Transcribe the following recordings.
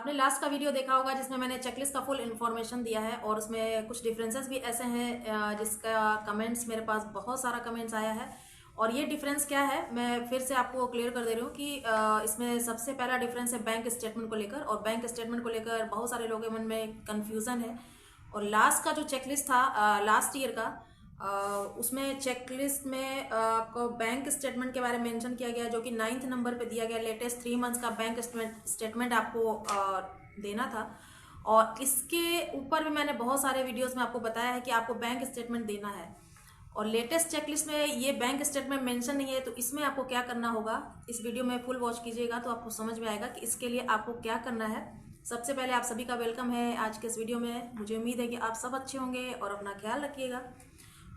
आपने लास्ट का वीडियो देखा होगा जिसमें मैंने चेकलिस्ट का फुल इन्फॉर्मेशन दिया है और उसमें कुछ डिफरेंसेस भी ऐसे हैं जिसका कमेंट्स मेरे पास बहुत सारा कमेंट्स आया है। और ये डिफरेंस क्या है मैं फिर से आपको क्लियर कर दे रही हूँ कि इसमें सबसे पहला डिफरेंस है बैंक स्टेटमेंट को लेकर, और बैंक स्टेटमेंट को लेकर बहुत सारे लोगों के मन में कन्फ्यूज़न है। और लास्ट का जो चेकलिस्ट था लास्ट ईयर का, उसमें चेकलिस्ट में आपको बैंक स्टेटमेंट के बारे में मेंशन किया गया, जो कि 9th नंबर पे दिया गया। लेटेस्ट 3 मंथ्स का बैंक स्टेटमेंट आपको देना था। और इसके ऊपर भी मैंने बहुत सारे वीडियोस में आपको बताया है कि आपको बैंक स्टेटमेंट देना है। और लेटेस्ट चेकलिस्ट में ये बैंक स्टेटमेंट मेंशन नहीं है, तो इसमें आपको क्या करना होगा, इस वीडियो में फुल वॉच कीजिएगा तो आपको समझ में आएगा कि इसके लिए आपको क्या करना है। सबसे पहले आप सभी का वेलकम है आज के इस वीडियो में। मुझे उम्मीद है कि आप सब अच्छे होंगे और अपना ख्याल रखिएगा।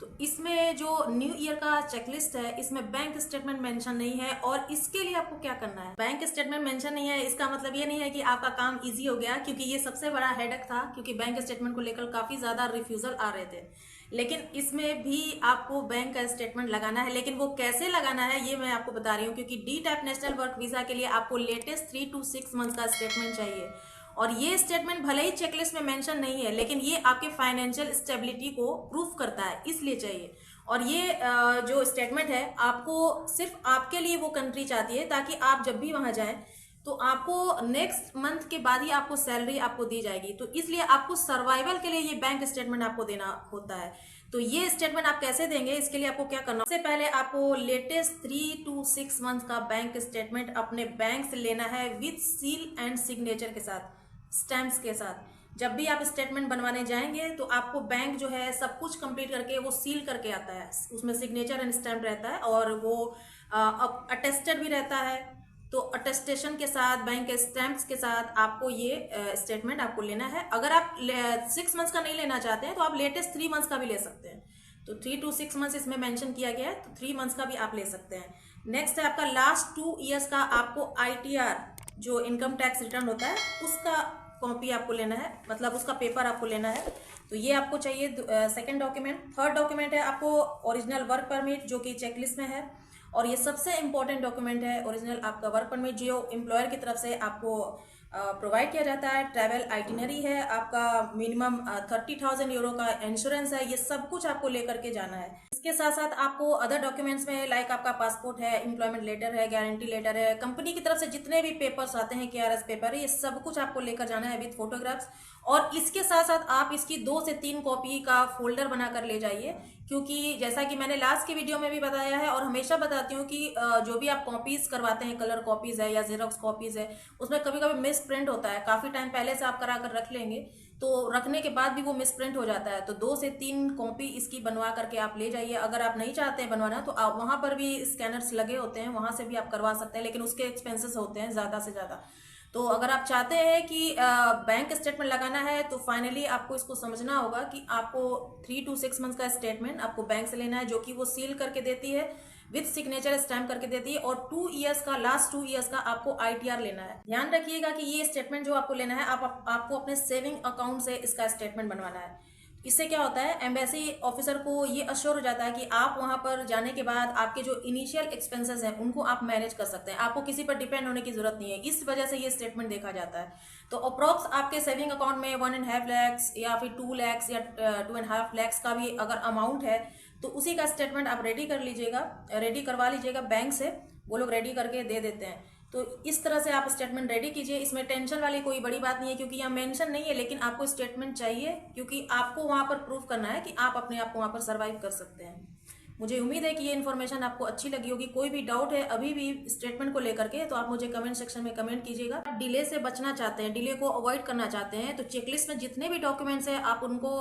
तो इसमें जो न्यू ईयर का चेकलिस्ट है इसमें बैंक स्टेटमेंट मेंशन नहीं है, और इसके लिए आपको क्या करना है। बैंक स्टेटमेंट मेंशन नहीं है इसका मतलब ये नहीं है कि आपका काम इजी हो गया, क्योंकि ये सबसे बड़ा हेडेक था, क्योंकि बैंक स्टेटमेंट को लेकर काफी ज्यादा रिफ्यूजल आ रहे थे। लेकिन इसमें भी आपको बैंक का स्टेटमेंट लगाना है, लेकिन वो कैसे लगाना है ये मैं आपको बता रही हूँ। क्योंकि D type national work visa के लिए आपको लेटेस्ट 3 to 6 मंथ का स्टेटमेंट चाहिए, और ये स्टेटमेंट भले ही चेकलिस्ट में मेंशन नहीं है लेकिन ये आपके फाइनेंशियल स्टेबिलिटी को प्रूफ करता है, इसलिए चाहिए। और ये जो स्टेटमेंट है आपको सिर्फ आपके लिए वो कंट्री चाहती है, ताकि आप जब भी वहां जाएं तो आपको नेक्स्ट मंथ के बाद ही आपको सैलरी आपको दी जाएगी। तो इसलिए आपको सर्वाइवल के लिए ये बैंक स्टेटमेंट आपको देना होता है। तो ये स्टेटमेंट आप कैसे देंगे, इसके लिए आपको क्या करना, सबसे पहले आपको लेटेस्ट 3 to 6 मंथ का बैंक स्टेटमेंट अपने बैंक से लेना है विथ सील एंड सिग्नेचर के साथ, स्टैम्प्स के साथ। जब भी आप स्टेटमेंट बनवाने जाएंगे तो आपको बैंक जो है सब कुछ कंप्लीट करके वो सील करके आता है, उसमें सिग्नेचर एंड स्टैम्प रहता है, और वो अटेस्टेड भी रहता है। तो अटेस्टेशन के साथ, बैंक के स्टैम्प्स के साथ आपको ये स्टेटमेंट आपको लेना है। अगर आप 6 मंथ्स का नहीं लेना चाहते हैं तो आप लेटेस्ट 3 मंथ्स का भी ले सकते हैं। तो 3 to 6 मंथ्स इसमें मेंशन किया गया है, तो 3 मंथ्स का भी आप ले सकते हैं। नेक्स्ट है आपका लास्ट 2 ईयर्स का आपको ITR जो इनकम टैक्स रिटर्न होता है उसका कॉपी आपको लेना है, मतलब उसका पेपर आपको लेना है। तो ये आपको चाहिए सेकंड डॉक्यूमेंट। थर्ड डॉक्यूमेंट है आपको ओरिजिनल वर्क परमिट, जो कि चेकलिस्ट में है। और ये सबसे इंपॉर्टेंट डॉक्यूमेंट है ओरिजिनल आपका वर्क परमिट, जो एम्प्लॉयर की तरफ से आपको प्रोवाइड किया जाता है। ट्रैवल आइटिनरी है आपका, मिनिमम 30,000 यूरो का इंश्योरेंस है। ये सब कुछ आपको लेकर के जाना है। इसके साथ साथ आपको अदर डॉक्यूमेंट्स में लाइक आपका पासपोर्ट है, एम्प्लॉयमेंट लेटर है, गारंटी लेटर है, कंपनी की तरफ से जितने भी पेपर्स आते हैं, KRS पेपर है, ये सब कुछ आपको लेकर जाना है विथ फोटोग्राफ्स। और इसके साथ साथ आप इसकी 2 से 3 कॉपी का फोल्डर बनाकर ले जाइए, क्योंकि जैसा कि मैंने लास्ट के वीडियो में भी बताया है और हमेशा बताती हूँ कि जो भी आप कॉपीज करवाते हैं, कलर कॉपीज है या जेरोक्स कॉपीज है, उसमें कभी कभी मिस प्रिंट होता है। काफी टाइम पहले से आप करा कर रख लेंगे तो रखने के बाद भी वो मिस प्रिंट हो जाता है। तो 2 से 3 कॉपी इसकी बनवा करके आप ले जाइए। अगर आप नहीं चाहते हैं बनवाना तो आप वहां पर भी स्कैनर्स लगे होते हैं, वहां से भी आप करवा सकते हैं, लेकिन उसके एक्सपेंसेस होते हैं ज्यादा से ज्यादा। तो अगर आप चाहते हैं कि बैंक स्टेटमेंट लगाना है तो फाइनली आपको इसको समझना होगा कि आपको 3 to 6 मंथ का स्टेटमेंट आपको बैंक से लेना है, जो कि वो सील करके देती है, विथ सिग्नेचर स्टैम्प करके देती है। और 2 ईयर्स का, लास्ट 2 ईयर्स का आपको ITR लेना है। ध्यान रखिएगा कि ये स्टेटमेंट जो आपको लेना है आपको अपने सेविंग अकाउंट से इसका स्टेटमेंट बनवाना है। इससे क्या होता है, एम्बेसी ऑफिसर को ये अश्योर हो जाता है कि आप वहां पर जाने के बाद आपके जो इनिशियल एक्सपेंसेस हैं उनको आप मैनेज कर सकते हैं, आपको किसी पर डिपेंड होने की जरूरत नहीं है। इस वजह से ये स्टेटमेंट देखा जाता है। तो अप्रोक्स आपके सेविंग अकाउंट में 1.5 lakhs या फिर 2 lakhs या 2.5 lakhs का भी अगर अमाउंट है तो उसी का स्टेटमेंट आप रेडी करवा लीजिएगा बैंक से। वो लोग रेडी करके दे देते हैं। तो इस तरह से आप स्टेटमेंट रेडी कीजिए। इसमें टेंशन वाली कोई बड़ी बात नहीं है, क्योंकि यहाँ मेंशन नहीं है, लेकिन आपको स्टेटमेंट चाहिए, क्योंकि आपको वहां पर प्रूव करना है कि आप अपने आप को वहां पर सर्वाइव कर सकते हैं। मुझे उम्मीद है कि ये इन्फॉर्मेशन आपको अच्छी लगी होगी। कोई भी डाउट है अभी भी स्टेटमेंट को लेकर के तो आप मुझे कमेंट सेक्शन में कमेंट कीजिएगा। आप डिले से बचना चाहते हैं, डिले को अवॉइड करना चाहते हैं, तो चेकलिस्ट में जितने भी डॉक्यूमेंट्स हैं आप उनको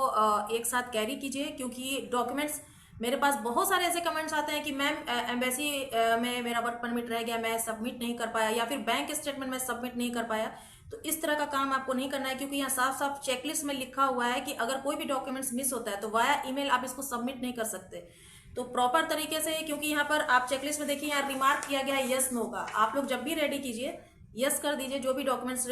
एक साथ कैरी कीजिए, क्योंकि डॉक्यूमेंट्स मेरे पास बहुत सारे ऐसे कमेंट्स आते हैं कि मैम एम्बेसी में मेरा वर्क परमिट रह गया, मैं सबमिट नहीं कर पाया, या फिर बैंक स्टेटमेंट में सबमिट नहीं कर पाया। तो इस तरह का काम आपको नहीं करना है, क्योंकि यहाँ साफ साफ चेकलिस्ट में लिखा हुआ है कि अगर कोई भी डॉक्यूमेंट्स मिस होता है तो वाया ईमेल आप इसको सबमिट नहीं कर सकते। तो प्रॉपर तरीके से, क्योंकि यहाँ पर आप चेकलिस्ट में देखिए यहाँ रिमार्क किया गया है यस नो का। आप लोग जब भी रेडी कीजिए यस कर दीजिए, जो भी डॉक्यूमेंट्स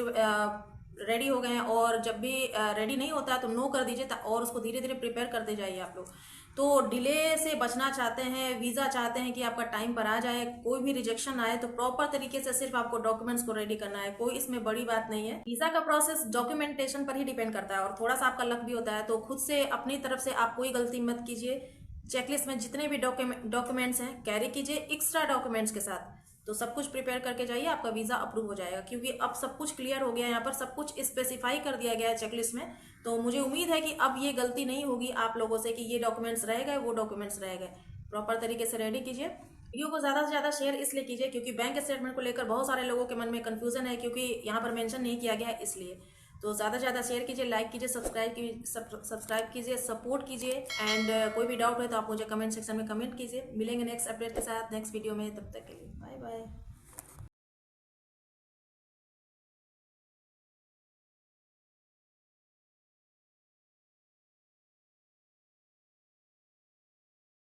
रेडी हो गए हैं, और जब भी रेडी नहीं होता है तो नो कर दीजिए, और उसको धीरे धीरे प्रिपेयर करते जाइए आप लोग। तो डिले से बचना चाहते हैं, वीज़ा चाहते हैं कि आपका टाइम पर आ जाए, कोई भी रिजेक्शन आए तो प्रॉपर तरीके से सिर्फ आपको डॉक्यूमेंट्स को रेडी करना है, कोई इसमें बड़ी बात नहीं है। वीज़ा का प्रोसेस डॉक्यूमेंटेशन पर ही डिपेंड करता है और थोड़ा सा आपका लक भी होता है, तो खुद से अपनी तरफ से आप कोई गलती मत कीजिए। चेकलिस्ट में जितने भी डॉक्यूमेंट्स हैं कैरी कीजिए एक्स्ट्रा डॉक्यूमेंट्स के साथ, तो सब कुछ प्रिपेयर करके जाइए, आपका वीज़ा अप्रूव हो जाएगा। क्योंकि अब सब कुछ क्लियर हो गया है, यहाँ पर सब कुछ स्पेसिफाई कर दिया गया है चेकलिस्ट में। तो मुझे उम्मीद है कि अब ये गलती नहीं होगी आप लोगों से कि ये डॉक्यूमेंट्स रह गए, वो डॉक्यूमेंट्स रह गए। प्रॉपर तरीके से रेडी कीजिए। वीडियो को ज़्यादा से ज़्यादा शेयर इसलिए कीजिए क्योंकि बैंक स्टेटमेंट को लेकर बहुत सारे लोगों के मन में कन्फ्यूजन है, क्योंकि यहाँ पर मेंशन नहीं किया गया है इसलिए। तो ज़्यादा से ज़्यादा शेयर कीजिए, लाइक कीजिए, सब्सक्राइब कीजिए, सपोर्ट कीजिए। एंड कोई भी डाउट है तो आप मुझे कमेंट सेक्शन में कमेंट कीजिए। मिलेंगे नेक्स्ट अपडेट के साथ नेक्स्ट वीडियो में, तब तक के लिए बाय बाय।